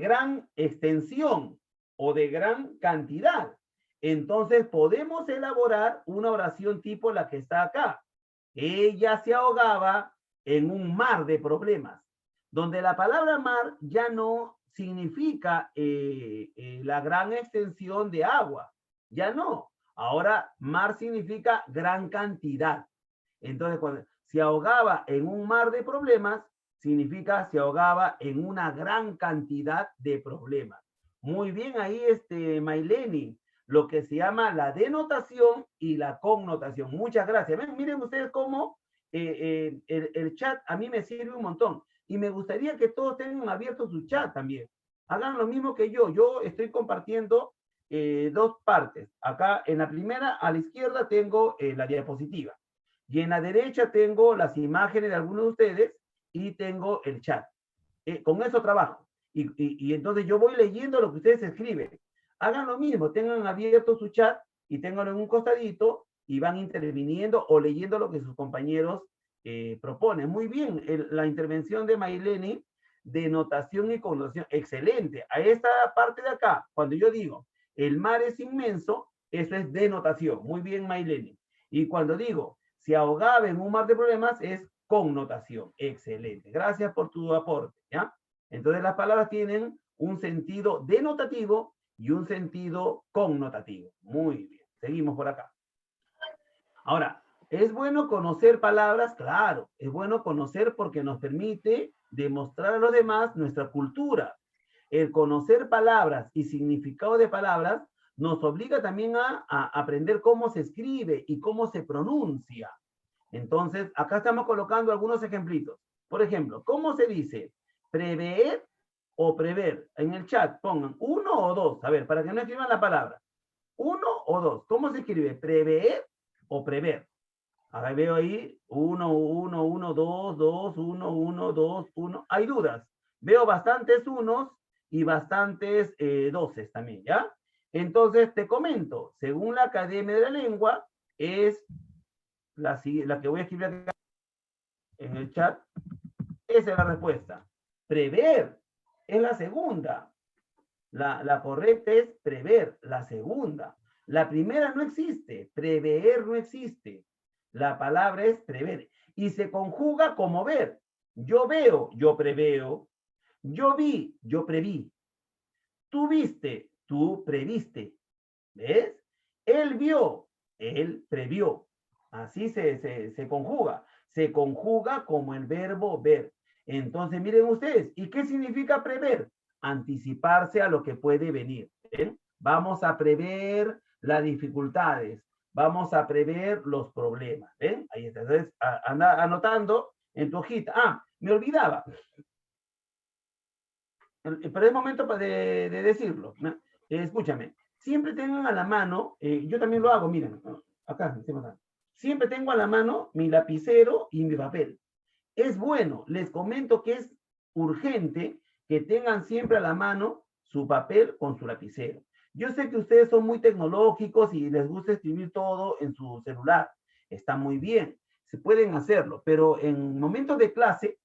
gran extensión o de gran cantidad. Entonces podemos elaborar una oración tipo la que está acá. Ella se ahogaba en un mar de problemas, donde la palabra mar ya no significa la gran extensión de agua, ya no. Ahora mar significa gran cantidad. Entonces, cuando se ahogaba en un mar de problemas, significa se ahogaba en una gran cantidad de problemas. Muy bien ahí, Maileni, lo que se llama la denotación y la connotación. Muchas gracias. Ven, miren ustedes cómo el chat a mí me sirve un montón. Y me gustaría que todos tengan abierto su chat también. Hagan lo mismo que yo. Yo estoy compartiendo dos partes. Acá en la primera, a la izquierda, tengo la diapositiva. Y en la derecha tengo las imágenes de algunos de ustedes y tengo el chat. Con eso trabajo. Y entonces yo voy leyendo lo que ustedes escriben. Hagan lo mismo, tengan abierto su chat y ténganlo en un costadito y van interviniendo o leyendo lo que sus compañeros proponen. Muy bien, la intervención de Maileni, denotación y connotación, excelente. A esta parte de acá, cuando yo digo, el mar es inmenso, eso es denotación. Muy bien, Maileni. Y cuando digo, se ahogaba en un mar de problemas, es connotación. Excelente. Gracias por tu aporte, ¿ya? Entonces las palabras tienen un sentido denotativo y un sentido connotativo. Muy bien. Seguimos por acá. Ahora, ¿es bueno conocer palabras? Claro, es bueno conocer porque nos permite demostrar a los demás nuestra cultura. El conocer palabras y significado de palabras nos obliga también a aprender cómo se escribe y cómo se pronuncia. Entonces, acá estamos colocando algunos ejemplitos. Por ejemplo, ¿cómo se dice? ¿Prever o prever? En el chat pongan 1 o 2. A ver, para que no escriban la palabra. 1 o 2. ¿Cómo se escribe? ¿Prever o prever? Ahora veo ahí 1, 1, 1, 2, 2, 1, 1, 2, 1. Hay dudas. Veo bastantes unos y bastantes doces también, ¿ya? Entonces, te comento, según la Academia de la Lengua, es la que voy a escribir acá en el chat. Esa es la respuesta. Prever es la segunda. La correcta es prever, la segunda. La primera no existe, prever no existe. La palabra es prever y se conjuga como ver. Yo veo, yo preveo. Yo vi, yo preví. Tú viste, tú previste. ¿Ves? Él vio, él previó. Así se conjuga. Se conjuga como el verbo ver. Entonces, miren ustedes, ¿y qué significa prever? Anticiparse a lo que puede venir. ¿Ven? Vamos a prever las dificultades. Vamos a prever los problemas. ¿Ven? Ahí está. Entonces, anda anotando en tu hojita. Ah, me olvidaba. Pero es momento de decirlo. Escúchame. Siempre tengan a la mano, yo también lo hago, miren, acá, siempre tengo a la mano mi lapicero y mi papel. Es bueno, les comento que es urgente que tengan siempre a la mano su papel con su lapicero. Yo sé que ustedes son muy tecnológicos y les gusta escribir todo en su celular. Está muy bien, se pueden hacerlo, pero en momentos de clase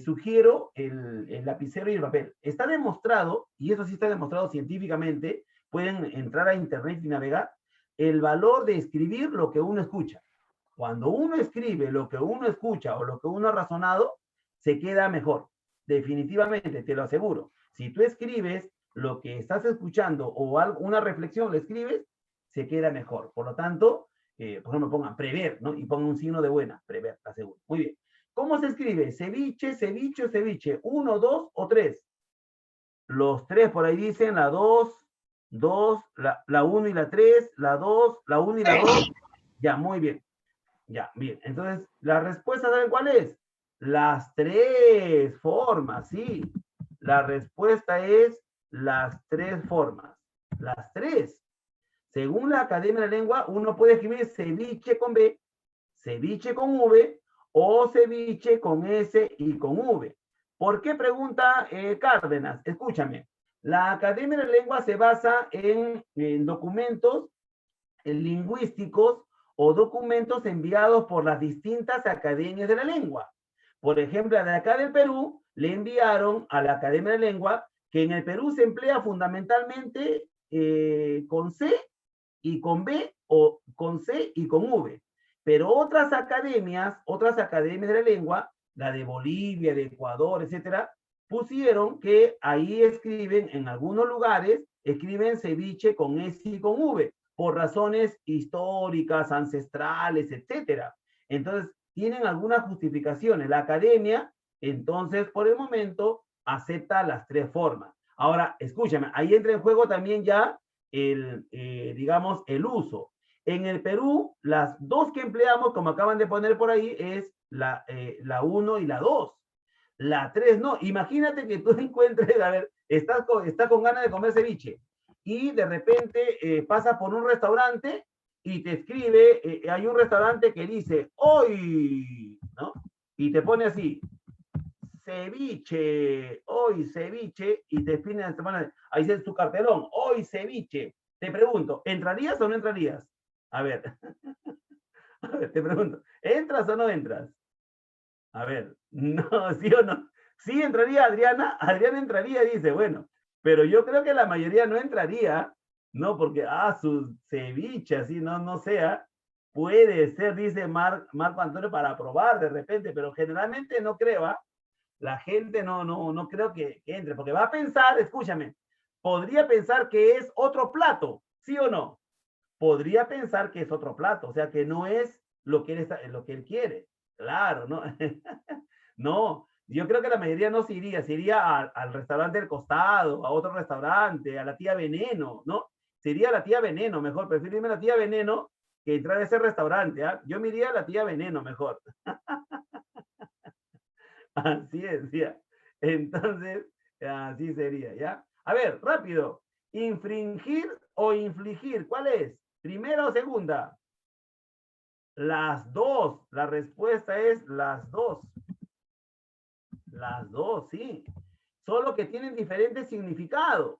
sugiero el lapicero y el papel. Está demostrado, y eso sí está demostrado científicamente, pueden entrar a internet y navegar, el valor de escribir lo que uno escucha. Cuando uno escribe lo que uno escucha o lo que uno ha razonado, se queda mejor. Definitivamente, te lo aseguro. Si tú escribes lo que estás escuchando o una reflexión, lo escribes, se queda mejor. Por lo tanto, por ejemplo, pongan prever, ¿no? Y pongan un signo de buena, prever, te aseguro. Muy bien. ¿Cómo se escribe? Ceviche, ceviche, ceviche. 1, 2 o 3. Los 3 por ahí dicen la 2, la 1 y la 3, la 2, la 1 y la 2. Ya, muy bien. Ya, bien. Entonces, la respuesta, ¿saben cuál es? Las 3 formas, sí. La respuesta es las 3 formas. Las 3. Según la Academia de la Lengua, uno puede escribir ceviche con B, ceviche con V o ceviche con S y con V. ¿Por qué pregunta Cárdenas? Escúchame. La Academia de la Lengua se basa en documentos lingüísticos o documentos enviados por las distintas academias de la lengua. Por ejemplo, de acá del Perú, le enviaron a la Academia de la Lengua que en el Perú se emplea fundamentalmente con C y con B o con C y con V. Pero otras academias de la lengua, la de Bolivia, de Ecuador, etcétera, pusieron que ahí escriben, en algunos lugares, escriben ceviche con S y con V, por razones históricas, ancestrales, etcétera. Entonces, tienen algunas justificaciones. La academia, entonces, por el momento, acepta las 3 formas. Ahora, escúchame, ahí entra en juego también ya digamos, el uso. En el Perú, las 2 que empleamos, como acaban de poner por ahí, es la 1 y la 2. La 3 no. Imagínate que tú encuentres, a ver, estás con ganas de comer ceviche y de repente pasas por un restaurante y te escribe, hay un restaurante que dice, hoy, ¿no? Y te pone así, ceviche, hoy ceviche, y te piden, ahí dice su cartelón, hoy ceviche. Te pregunto, ¿entrarías o no entrarías? A ver, a ver, te pregunto, ¿entras o no entras? A ver, no, sí o no. Sí entraría Adriana, Adriana entraría, dice, bueno, pero yo creo que la mayoría no entraría, no, porque, su ceviche, así, no sea, puede ser, dice Marco Antonio, para probar de repente, pero generalmente no creo, la gente no creo que entre, porque va a pensar, escúchame, podría pensar que es otro plato, ¿sí o no? Podría pensar que es otro plato, o sea, que no es lo que él quiere. Claro, ¿no? No, yo creo que la mayoría no se iría al restaurante del costado, a otro restaurante, a la tía Veneno, ¿no? Sería la tía Veneno, mejor, prefiero irme a la tía Veneno que entrar a ese restaurante, ¿ah? Yo me iría a la tía Veneno, mejor. Así es, ya. Entonces, así sería, ¿ya? A ver, rápido. ¿Infringir o infligir? ¿Cuál es? ¿Primera o segunda? Las 2. La respuesta es las 2. Las 2, sí. Solo que tienen diferentes significados.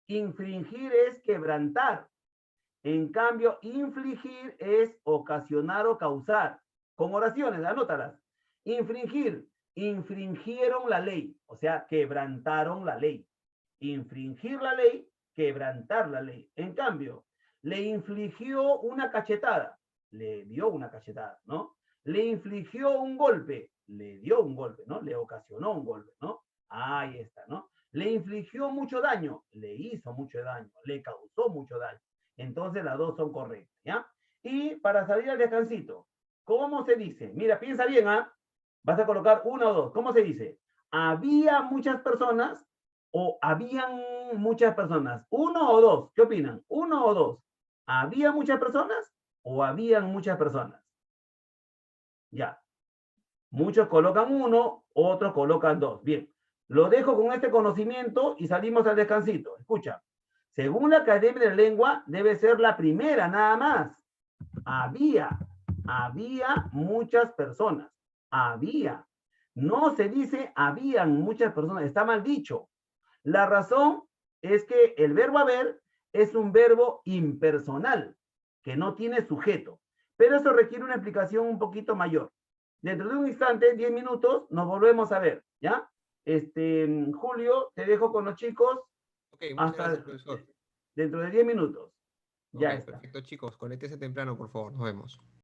Infringir es quebrantar. En cambio, infligir es ocasionar o causar. Con oraciones, anótalas. Infringir. Infringieron la ley, o sea, quebrantaron la ley. Infringir la ley, quebrantar la ley. En cambio, le infligió una cachetada, le dio una cachetada, ¿no? Le infligió un golpe, le dio un golpe, ¿no? Le ocasionó un golpe, ¿no? Ahí está, ¿no? Le infligió mucho daño, le hizo mucho daño, le causó mucho daño. Entonces las 2 son correctas, ¿ya? Y para salir al descansito, ¿cómo se dice? Mira, piensa bien, ¿ah? Vas a colocar 1 o 2. ¿Cómo se dice? ¿Había muchas personas o habían muchas personas? 1 o 2. ¿Qué opinan? 1 o 2. ¿Había muchas personas o habían muchas personas? Ya. Muchos colocan 1, otros colocan 2. Bien. Lo dejo con este conocimiento y salimos al descansito. Escucha. Según la Academia de la Lengua, debe ser la primera, nada más. Había muchas personas. Había. No se dice habían muchas personas, está mal dicho. La razón es que el verbo haber es un verbo impersonal, que no tiene sujeto. Pero eso requiere una explicación un poquito mayor. Dentro de un instante, 10 minutos, nos volvemos a ver, ¿ya? Julio, te dejo con los chicos. Ok, muchas Hasta gracias, profesor. dentro de 10 minutos. Ya Ok, está. perfecto, chicos. Conéctense temprano, por favor. Nos vemos.